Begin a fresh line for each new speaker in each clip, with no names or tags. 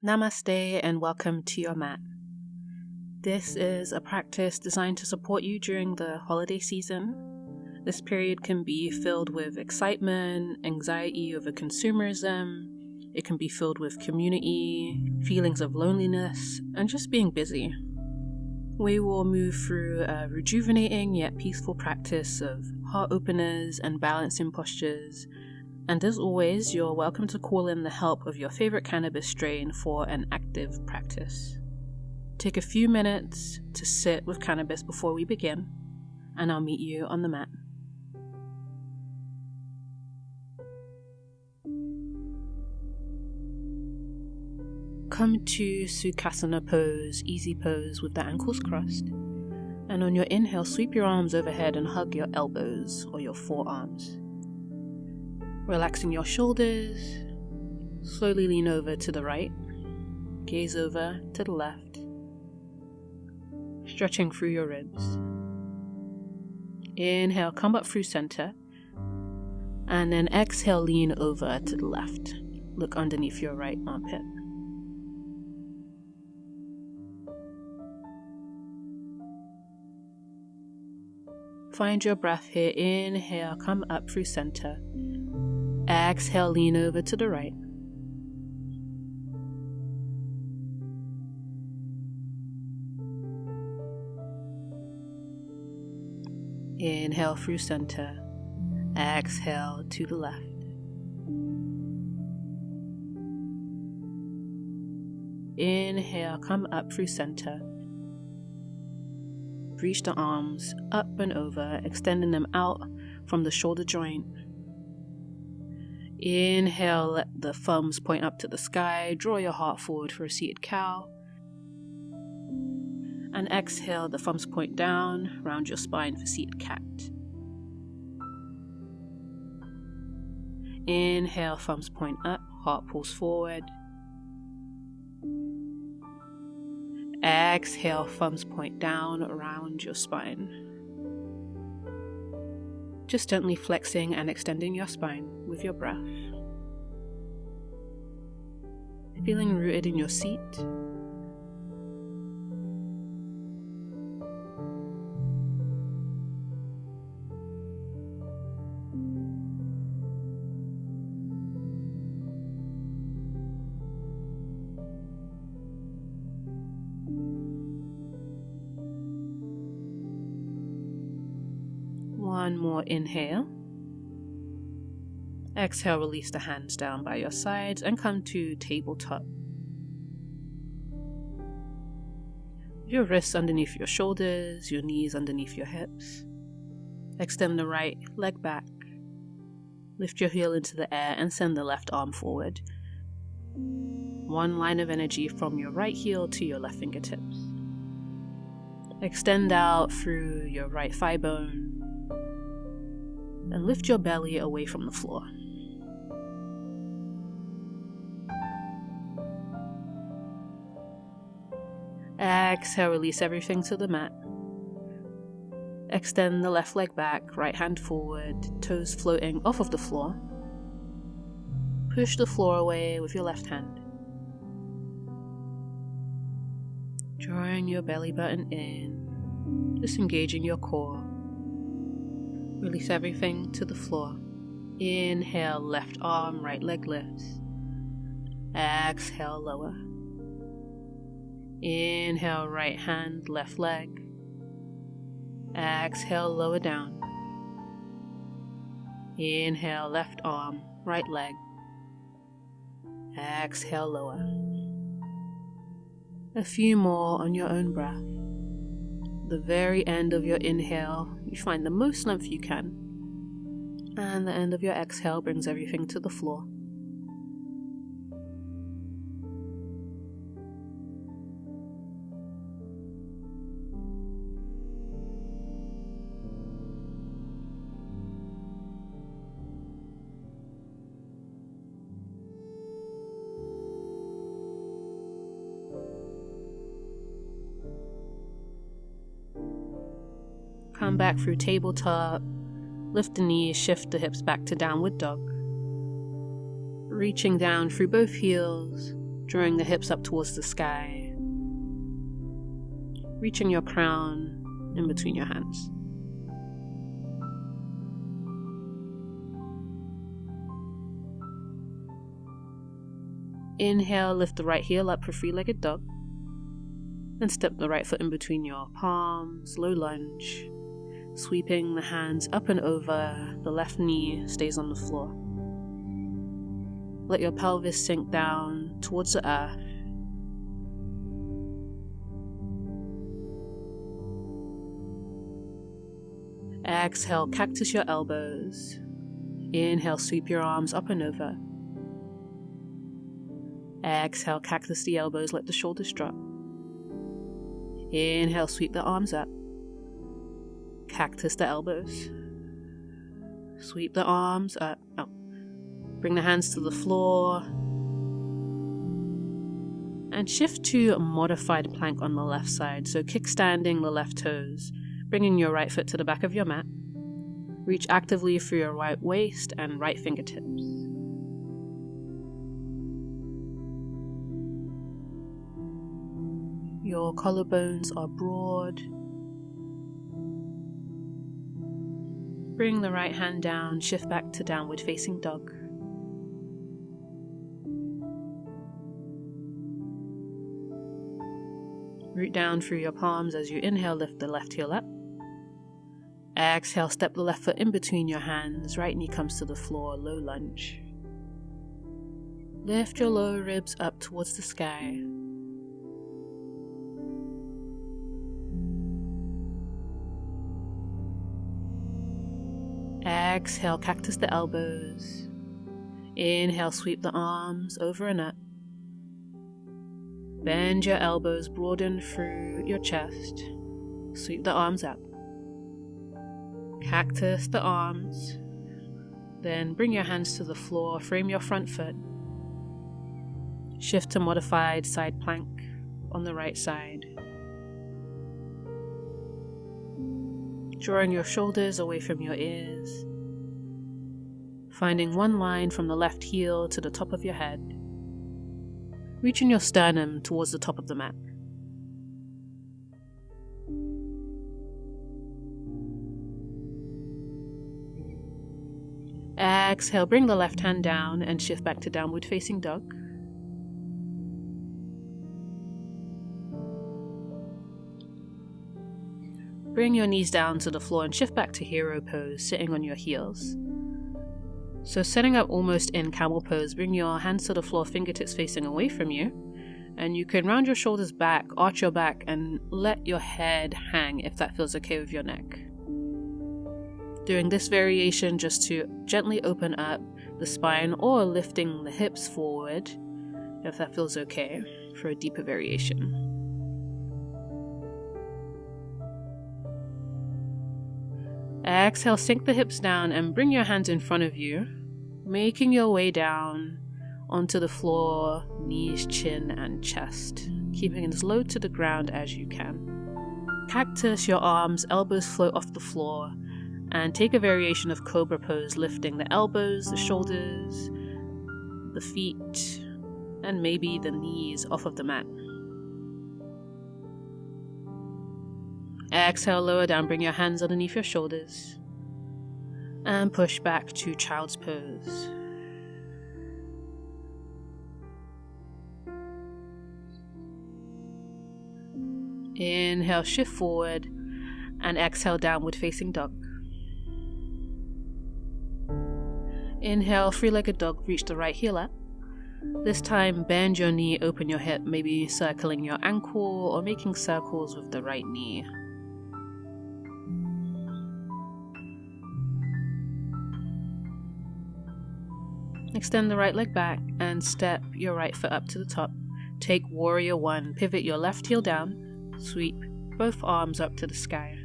Namaste and welcome to your mat. This is a practice designed to support you during the holiday season. This period can be filled with excitement, anxiety over consumerism. It can be filled with community, feelings of loneliness, and just being busy. We will move through a rejuvenating yet peaceful practice of heart openers and balancing postures. And as always, you're welcome to call in the help of your favorite cannabis strain for an active practice. Take a few minutes to sit with cannabis before we begin, and I'll meet you on the mat. Come to Sukhasana pose, easy pose with the ankles crossed. And on your inhale, sweep your arms overhead and hug your elbows or your forearms. Relaxing your shoulders, slowly lean over to the right, gaze over to the left, stretching through your ribs. Inhale, come up through center, and then exhale, lean over to the left. Look underneath your right armpit. Find your breath here. Inhale, come up through center. Exhale, lean over to the right. Inhale through center. Exhale to the left. Inhale, come up through center. Reach the arms up and over, extending them out from the shoulder joint. Inhale, let the thumbs point up to the sky. Draw your heart forward for a seated cow. And exhale, the thumbs point down, round your spine for seated cat. Inhale, thumbs point up, heart pulls forward. Exhale, thumbs point down around your spine. Just gently flexing and extending your spine with your breath. Feeling rooted in your seat. One more inhale. Exhale, release the hands down by your sides and come to tabletop. Your wrists underneath your shoulders, your knees underneath your hips. Extend the right leg back. Lift your heel into the air and send the left arm forward. One line of energy from your right heel to your left fingertips. Extend out through your right thigh bone. And lift your belly away from the floor. Exhale, release everything to the mat. Extend the left leg back, right hand forward, toes floating off of the floor. Push the floor away with your left hand. Drawing your belly button in, disengaging your core. Release everything to the floor. Inhale, left arm, right leg lifts. Exhale, lower. Inhale, right hand, left leg. Exhale, lower down. Inhale, left arm, right leg. Exhale, lower. A few more on your own breath. The very end of your inhale, you find the most length you can. And the end of your exhale brings everything to the floor. Come back through tabletop, lift the knees, shift the hips back to downward dog. Reaching down through both heels, drawing the hips up towards the sky, reaching your crown in between your hands. Inhale, lift the right heel up for three-legged dog. Then step the right foot in between your palms, low lunge, sweeping the hands up and over. The left knee stays on the floor. Let your pelvis sink down towards the earth. Exhale, cactus your elbows. Inhale, sweep your arms up and over. Exhale, cactus the elbows, let the shoulders drop. Inhale, sweep the arms up. Cactus the elbows. Sweep the arms up. Bring the hands to the floor. And shift to a modified plank on the left side. So kickstanding the left toes, bringing your right foot to the back of your mat. Reach actively through your right waist and right fingertips. Your collarbones are broad. Bring the right hand down, shift back to downward facing dog. Root down through your palms as you inhale, lift the left heel up. Exhale, step the left foot in between your hands, right knee comes to the floor, low lunge. Lift your lower ribs up towards the sky. Exhale, cactus the elbows. Inhale, sweep the arms over and up. Bend your elbows, broaden through your chest. Sweep the arms up. Cactus the arms. Then bring your hands to the floor, frame your front foot. Shift to modified side plank on the right side. Drawing your shoulders away from your ears. Finding one line from the left heel to the top of your head. Reaching your sternum towards the top of the mat. Exhale, bring the left hand down and shift back to downward facing dog. Bring your knees down to the floor and shift back to hero pose, sitting on your heels. So setting up almost in camel pose, bring your hands to the floor, fingertips facing away from you. And you can round your shoulders back, arch your back, and let your head hang if that feels okay with your neck. Doing this variation just to gently open up the spine or lifting the hips forward if that feels okay for a deeper variation. Exhale, sink the hips down and bring your hands in front of you, making your way down onto the floor, knees, chin, and chest, keeping it as low to the ground as you can. Cactus your arms, elbows float off the floor, and take a variation of cobra pose, lifting the elbows, the shoulders, the feet, and maybe the knees off of the mat. Exhale, lower down, bring your hands underneath your shoulders, and push back to child's pose. Inhale, shift forward, and exhale, downward facing dog. Inhale, three-legged dog, reach the right heel up. This time, bend your knee, open your hip, maybe circling your ankle or making circles with the right knee. Extend the right leg back and step your right foot up to the top. Take warrior one, pivot your left heel down, sweep both arms up to the sky.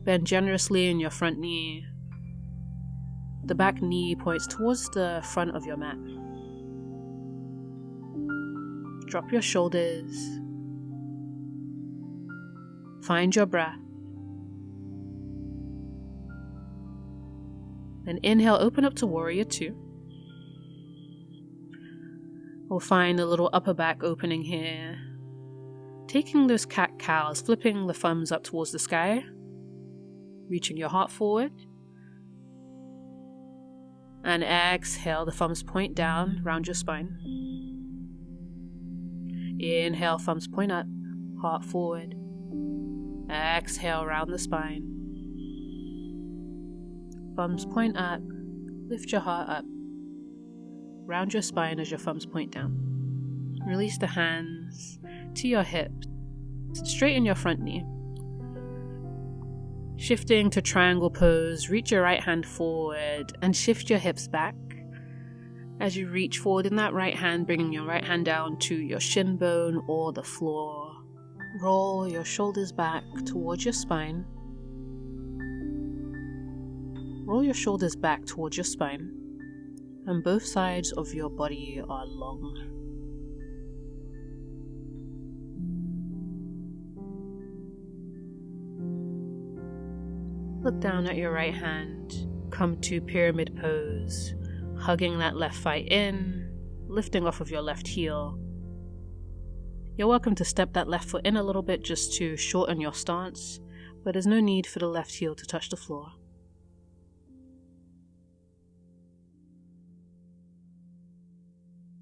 Bend generously in your front knee. The back knee points towards the front of your mat. Drop your shoulders. Find your breath. Then inhale, open up to warrior two. We'll find a little upper back opening here. Taking those cat-cows, flipping the thumbs up towards the sky, reaching your heart forward. And exhale, the thumbs point down, round your spine. Inhale, thumbs point up, heart forward. Exhale, round the spine. Thumbs point up, lift your heart up. Round your spine as your thumbs point down. Release the hands to your hips. Straighten your front knee. Shifting to triangle pose, reach your right hand forward and shift your hips back. As you reach forward in that right hand, bringing your right hand down to your shin bone or the floor. Roll your shoulders back towards your spine. Roll your shoulders back towards your spine, and both sides of your body are long. Look down at your right hand, come to pyramid pose, hugging that left thigh in, lifting off of your left heel. You're welcome to step that left foot in a little bit just to shorten your stance, but there's no need for the left heel to touch the floor.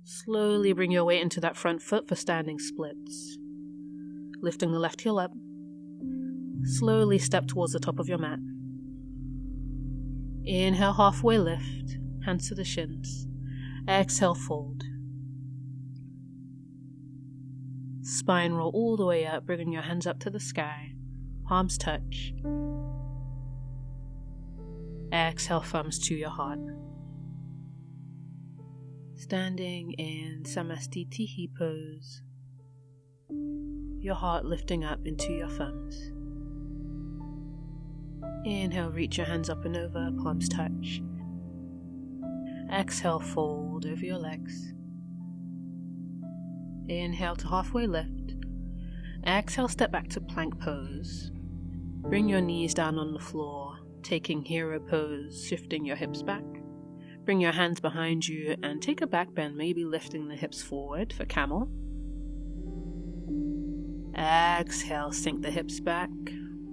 Slowly bring your weight into that front foot for standing splits. Lifting the left heel up. Slowly step towards the top of your mat. Inhale, halfway lift, hands to the shins. Exhale, fold. Spine roll all the way up, bringing your hands up to the sky. Palms touch. Exhale, thumbs to your heart. Standing in Samastitihi pose. Your heart lifting up into your thumbs. Inhale, reach your hands up and over, palms touch. Exhale, fold over your legs. Inhale to halfway lift. Exhale, step back to plank pose. Bring your knees down on the floor, taking hero pose, shifting your hips back. Bring your hands behind you and take a back bend, maybe lifting the hips forward for camel. Exhale, sink the hips back.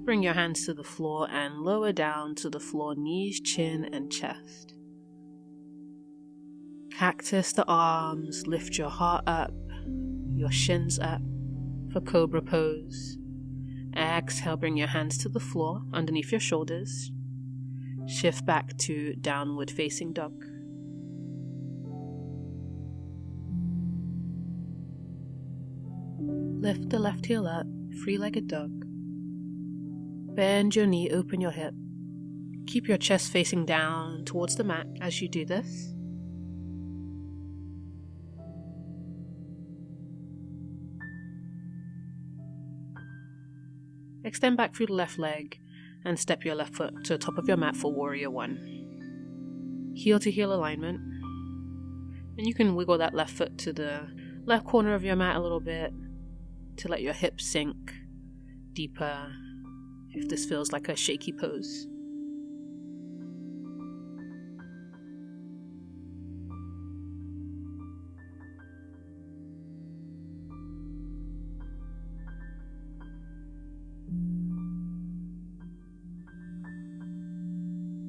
Bring your hands to the floor and lower down to the floor, knees, chin, and chest. Cactus the arms, lift your heart up, your shins up for cobra pose. Exhale, bring your hands to the floor underneath your shoulders. Shift back to downward facing dog. Lift the left heel up, three-legged dog. Bend your knee, open your hip. Keep your chest facing down towards the mat as you do this. Extend back through the left leg and step your left foot to the top of your mat for warrior one. Heel to heel alignment. And you can wiggle that left foot to the left corner of your mat a little bit to let your hips sink deeper if this feels like a shaky pose.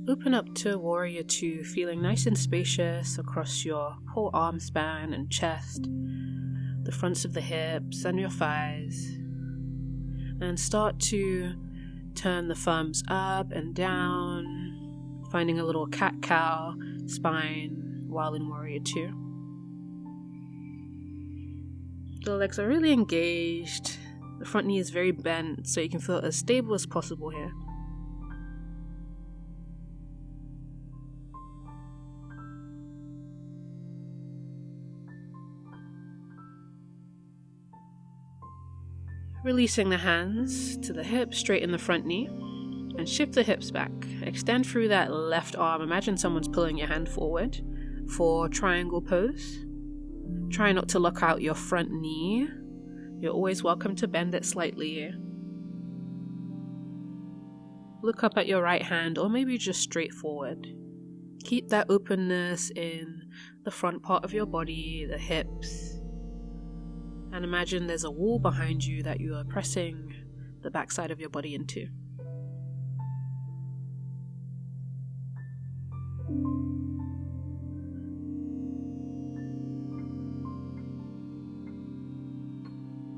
Open up to warrior two, feeling nice and spacious across your whole arm span and chest, the fronts of the hips and your thighs. And start to turn the thumbs up and down, finding a little cat-cow spine while in warrior two. The legs are really engaged. The front knee is very bent, so you can feel as stable as possible here. Releasing the hands to the hips, straighten the front knee, and shift the hips back. Extend through that left arm. Imagine someone's pulling your hand forward for triangle pose. Try not to lock out your front knee. You're always welcome to bend it slightly. Look up at your right hand, or maybe just straight forward. Keep that openness in the front part of your body, the hips, and imagine there's a wall behind you that you are pressing the backside of your body into.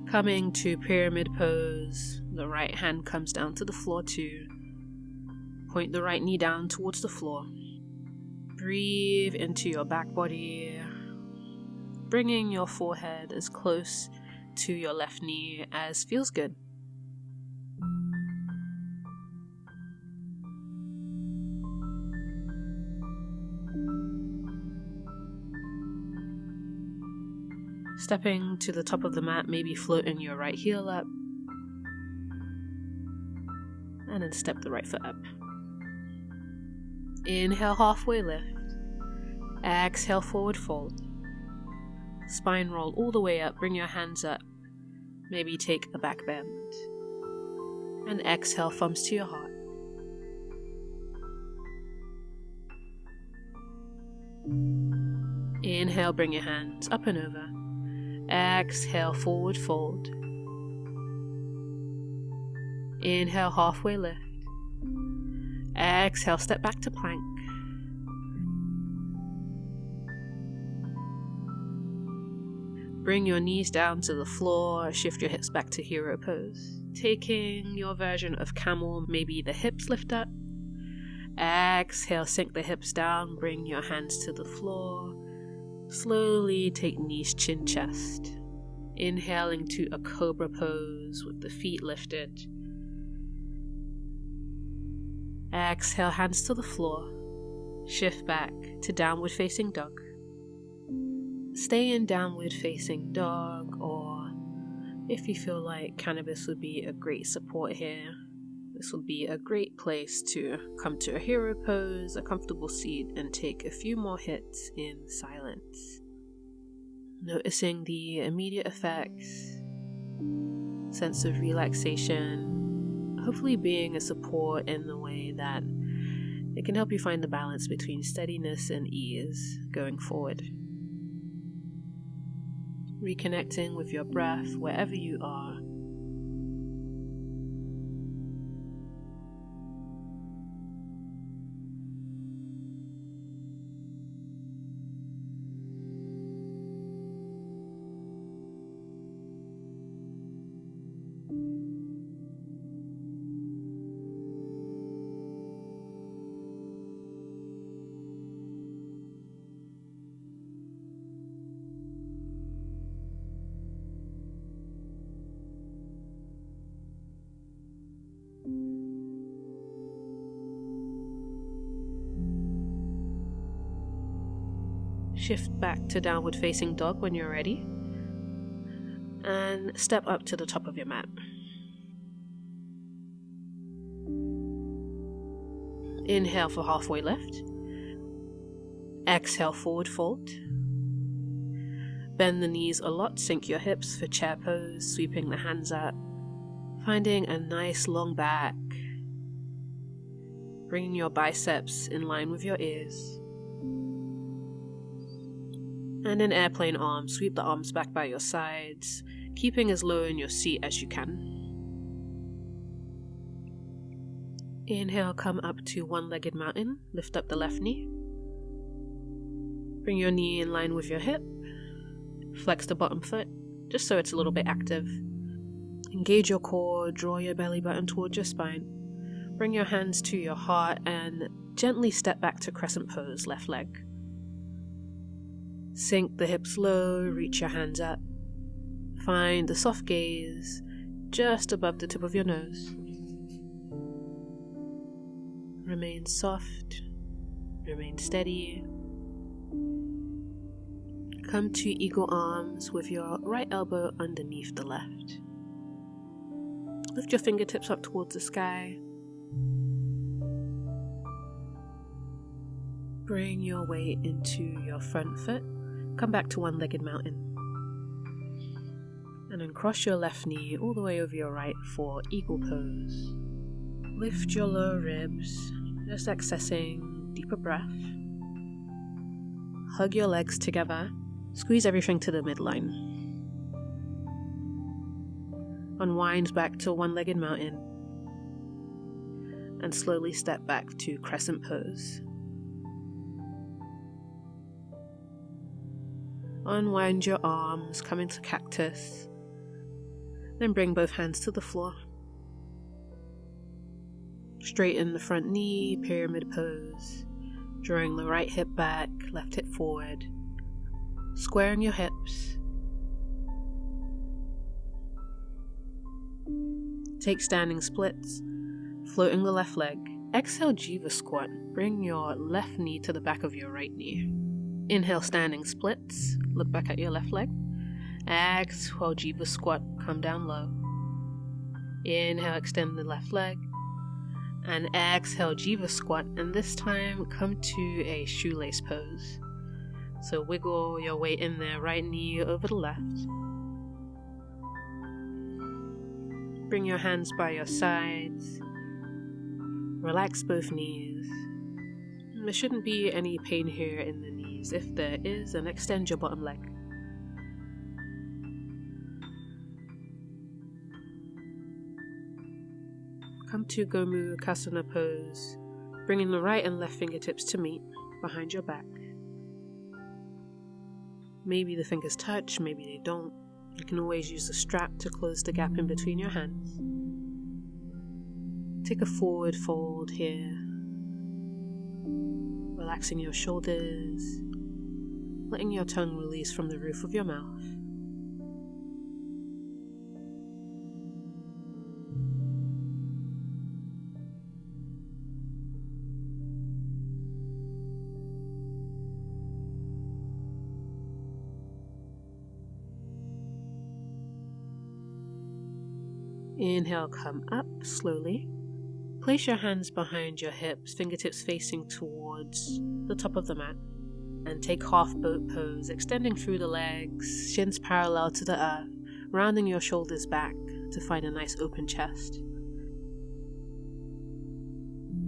Coming to pyramid pose, the right hand comes down to the floor too. Point the right knee down towards the floor. Breathe into your back body, bringing your forehead as close to your left knee as feels good. Stepping to the top of the mat, maybe floating your right heel up, and then step the right foot up. Inhale, halfway lift. Exhale, forward fold. Spine roll all the way up, bring your hands up. Maybe take a back bend. And exhale, thumbs to your heart. Inhale, bring your hands up and over. Exhale, forward fold. Inhale, halfway lift. Exhale, step back to plank. Bring your knees down to the floor, shift your hips back to hero pose. Taking your version of camel, maybe the hips lift up. Exhale, sink the hips down, bring your hands to the floor. Slowly take knees, chin, chest. Inhaling to a cobra pose with the feet lifted. Exhale, hands to the floor. Shift back to downward facing dog. Stay in downward facing dog, or if you feel like cannabis would be a great support here, this would be a great place to come to a hero pose, a comfortable seat, and take a few more hits in silence. Noticing the immediate effects, sense of relaxation, hopefully being a support in the way that it can help you find the balance between steadiness and ease going forward. Reconnecting with your breath wherever you are. Shift back to downward facing dog when you're ready, and step up to the top of your mat. Inhale for halfway lift. Exhale, forward fold. Bend the knees a lot, sink your hips for chair pose, sweeping the hands up, finding a nice long back, bringing your biceps in line with your ears. And in airplane arms, sweep the arms back by your sides, keeping as low in your seat as you can. Inhale, come up to one-legged mountain, lift up the left knee. Bring your knee in line with your hip. Flex the bottom foot, just so it's a little bit active. Engage your core, draw your belly button towards your spine. Bring your hands to your heart and gently step back to crescent pose, left leg. Sink the hips low, reach your hands up. Find the soft gaze just above the tip of your nose. Remain soft, remain steady. Come to eagle arms with your right elbow underneath the left. Lift your fingertips up towards the sky. Bring your weight into your front foot. Come back to one-legged mountain. And then cross your left knee all the way over your right for eagle pose. Lift your lower ribs, just accessing deeper breath. hug your legs together, squeeze everything to the midline. Unwind back to one-legged mountain, and slowly step back to crescent pose. Unwind your arms, come into cactus, then bring both hands to the floor. Straighten the front knee, pyramid pose, drawing the right hip back, left hip forward, squaring your hips. Take standing splits, floating the left leg. Exhale, Jiva squat. Bring your left knee to the back of your right knee. Inhale, standing splits. Look back at your left leg. Exhale, Jiva squat. Come down low. Inhale, extend the left leg. And exhale, Jiva squat. And this time, come to a shoelace pose. So wiggle your weight in there, right knee over the left. Bring your hands by your sides. Relax both knees. There shouldn't be any pain here in the knees. If there is, then extend your bottom leg. Come to Gomu Kasana pose, bringing the right and left fingertips to meet behind your back. Maybe the fingers touch, maybe they don't. You can always use the strap to close the gap in between your hands. Take a forward fold here, relaxing your shoulders, letting your tongue release from the roof of your mouth. Inhale, come up slowly. Place your hands behind your hips, fingertips facing towards the top of the mat. And take half boat pose, extending through the legs, shins parallel to the earth, rounding your shoulders back to find a nice open chest.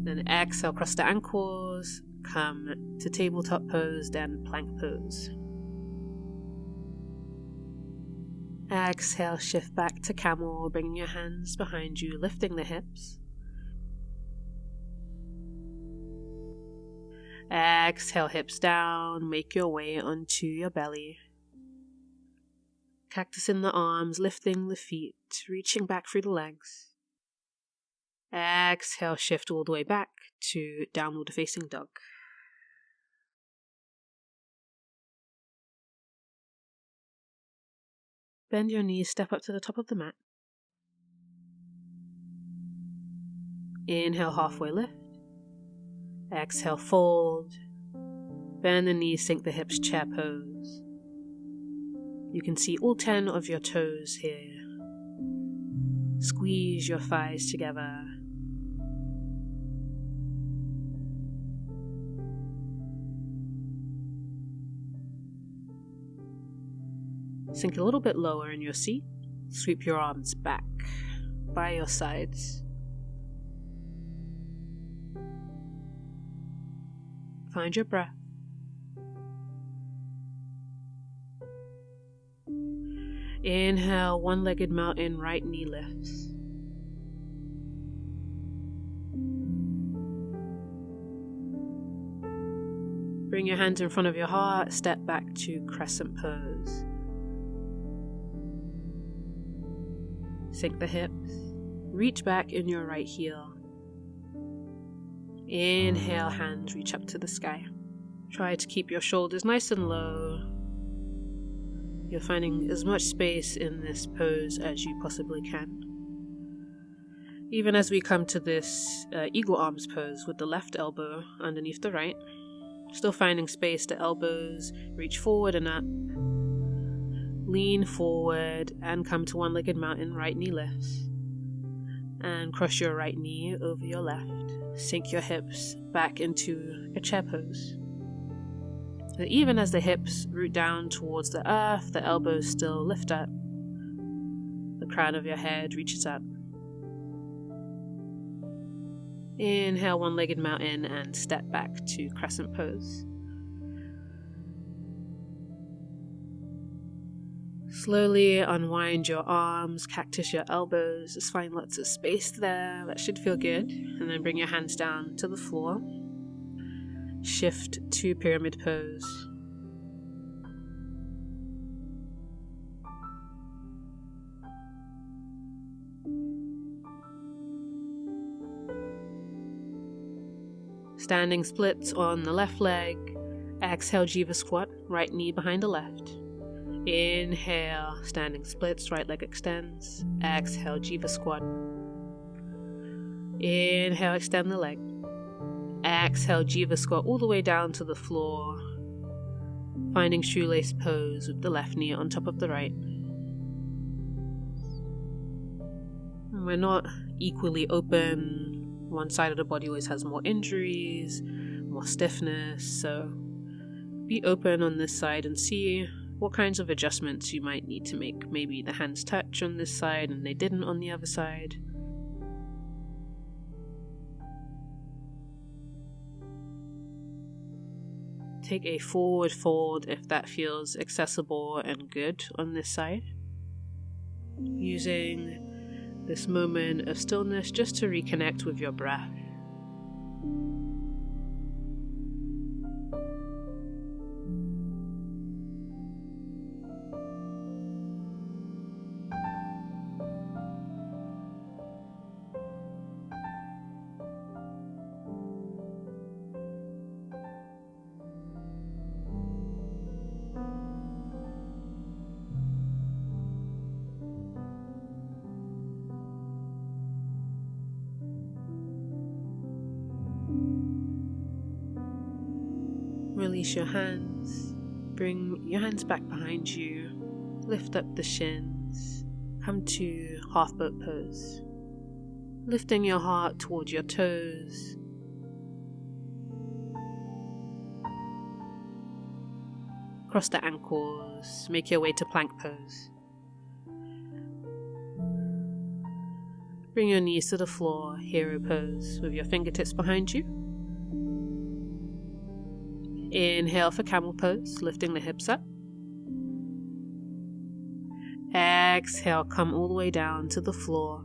Then exhale, cross the ankles, come to tabletop pose, then plank pose. Exhale, shift back to camel, bringing your hands behind you, lifting the hips. Exhale, hips down, make your way onto your belly. Cactus in the arms, lifting the feet, reaching back through the legs. Exhale, shift all the way back to downward facing dog. Bend your knees, step up to the top of the mat. Inhale, halfway lift. Exhale, fold. Bend the knees, sink the hips, chair pose. You can see all 10 of your toes here. Squeeze your thighs together. Sink a little bit lower in your seat. Sweep your arms back by your sides. Find your breath. Inhale, one-legged mountain, right knee lifts. Bring your hands in front of your heart, step back to crescent pose. Sink the hips, reach back in your right heel. Inhale, hands reach up to the sky. Try to keep your shoulders nice and low. You're finding as much space in this pose as you possibly can. Even as we come to this eagle arms pose with the left elbow underneath the right, still finding space, the elbows reach forward and up. Lean forward and come to one-legged mountain, right knee lifts. And cross your right knee over your left. Sink your hips back into a chair pose. So even as the hips root down towards the earth, the elbows still lift up. The crown of your head reaches up. Inhale, one-legged mountain, and step back to crescent pose. Slowly unwind your arms, cactus your elbows, just find lots of space there, that should feel good. And then bring your hands down to the floor. Shift to pyramid pose. Standing splits on the left leg. Exhale, Jiva squat, right knee behind the left. Inhale, standing splits, right leg extends. Exhale, Jiva squat. Inhale, extend the leg. Exhale, Jiva squat all the way down to the floor. Finding shoelace pose with the left knee on top of the right. We're not equally open. One side of the body always has more injuries, more stiffness, so be open on this side and see what kinds of adjustments you might need to make. Maybe the hands touch on this side and they didn't on the other side. Take a forward fold if that feels accessible and good on this side. Using this moment of stillness just to reconnect with your breath. Release your hands. Bring your hands back behind you. Lift up the shins. Come to half boat pose. Lifting your heart towards your toes. Cross the ankles. Make your way to plank pose. Bring your knees to the floor. Hero pose with your fingertips behind you. Inhale for camel pose, lifting the hips up. Exhale, come all the way down to the floor.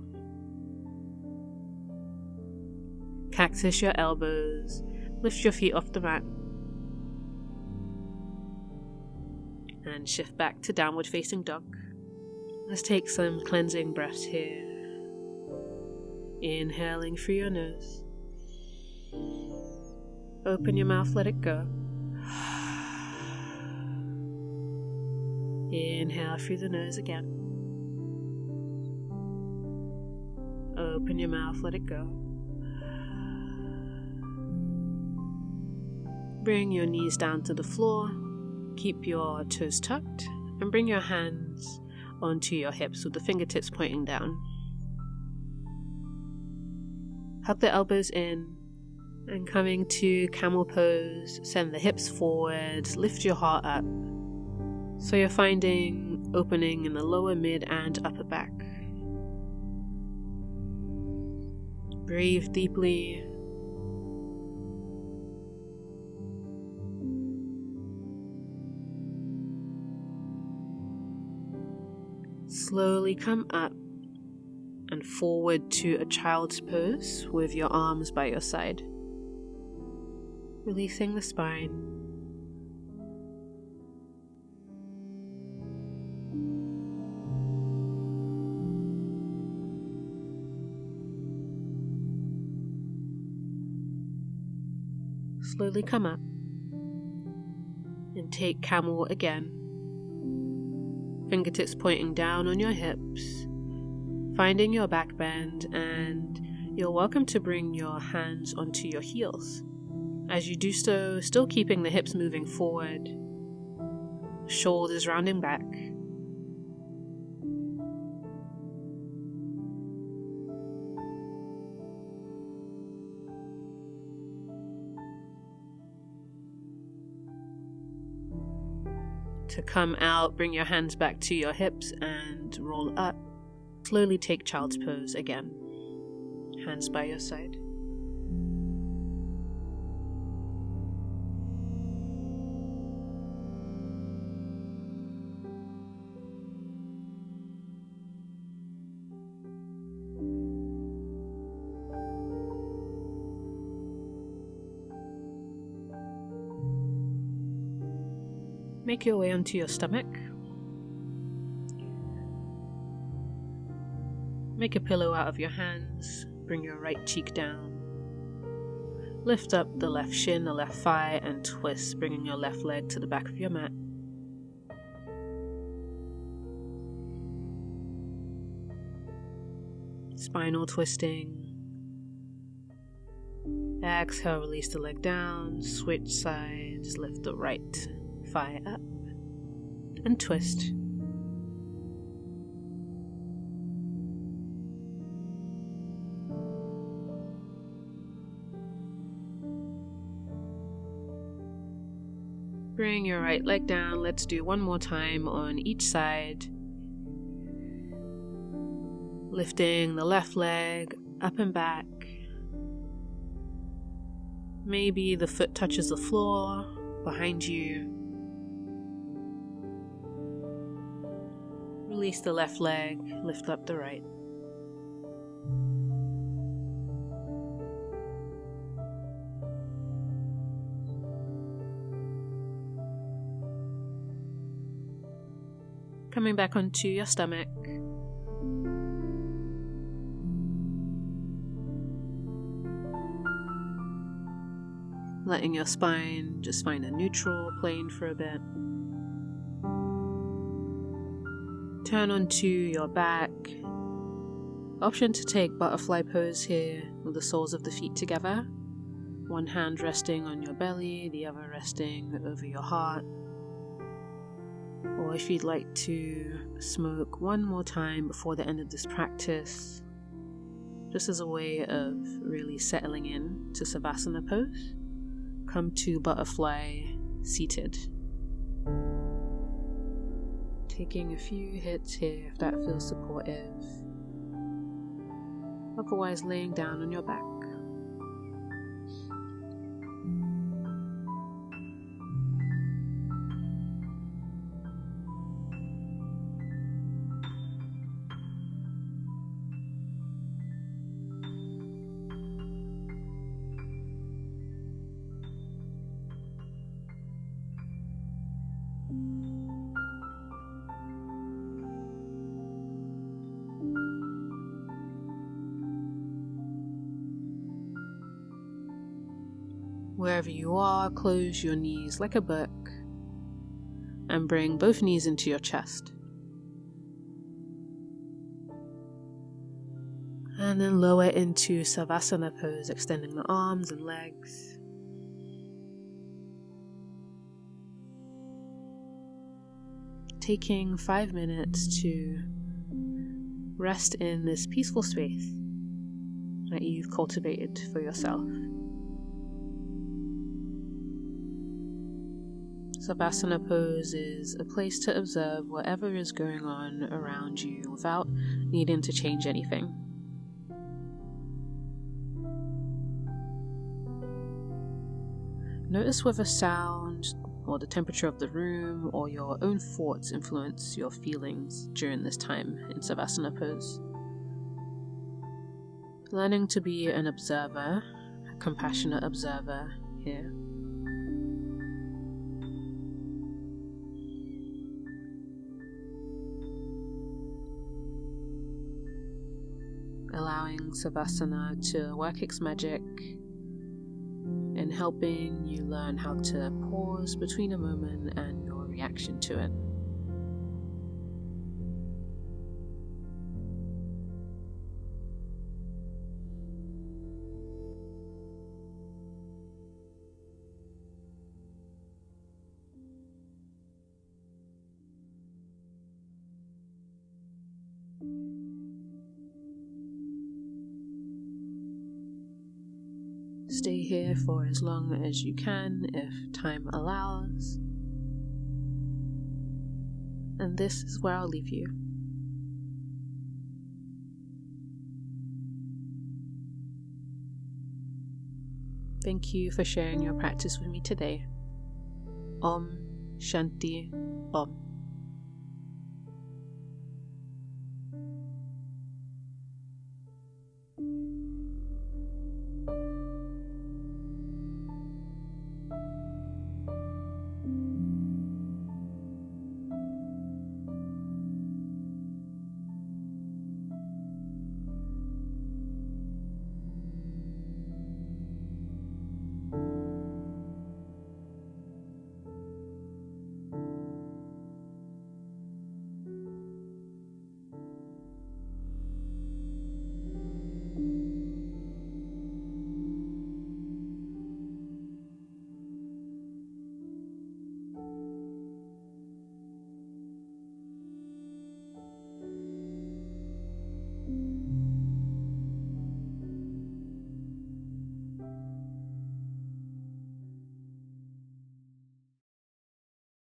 Cactus your elbows, lift your feet off the mat. And shift back to downward facing dog. Let's take some cleansing breaths here. Inhaling through your nose. Open your mouth, let it go. Inhale through the nose again. Open your mouth, let it go. Bring your knees down to the floor. Keep your toes tucked and bring your hands onto your hips with the fingertips pointing down. Hug the elbows in and coming to camel pose, send the hips forward, lift your heart up. So you're finding opening in the lower, mid, and upper back. Breathe deeply. Slowly come up and forward to a child's pose with your arms by your side. Releasing the spine. Slowly come up and take camel again. Fingertips pointing down on your hips, finding your back bend, and you're welcome to bring your hands onto your heels. As you do so, still keeping the hips moving forward, shoulders rounding back. To come out, bring your hands back to your hips and roll up. Slowly take child's pose again. Hands by your side. Make your way onto your stomach. Make a pillow out of your hands. Bring your right cheek down. Lift up the left shin, the left thigh, and twist, bringing your left leg to the back of your mat. Spinal twisting. Exhale, release the leg down, switch sides, lift the right thigh up, and twist. Bring your right leg down. Let's do one more time on each side. Lifting the left leg up and back. Maybe the foot touches the floor behind you. Release the left leg, lift up the right. Coming back onto your stomach. Letting your spine just find a neutral plane for a bit. Turn onto your back. Option to take butterfly pose here with the soles of the feet together. One hand resting on your belly, the other resting over your heart. Or if you'd like to smoke one more time before the end of this practice, just as a way of really settling in to Savasana pose, come to butterfly seated. Taking a few hits here if that feels supportive. Otherwise, laying down on your back. Wherever you are, close your knees like a book and bring both knees into your chest. And then lower into Savasana pose, extending the arms and legs. Taking 5 minutes to rest in this peaceful space that you've cultivated for yourself. Savasana pose is a place to observe whatever is going on around you without needing to change anything. Notice whether sound or the temperature of the room or your own thoughts influence your feelings during this time in Savasana pose. Learning to be an observer, a compassionate observer here. Allowing Savasana to work its magic in helping you learn how to pause between a moment and your reaction to it. Stay here for as long as you can if time allows. And this is where I'll leave you. Thank you for sharing your practice with me today. Om Shanti Om.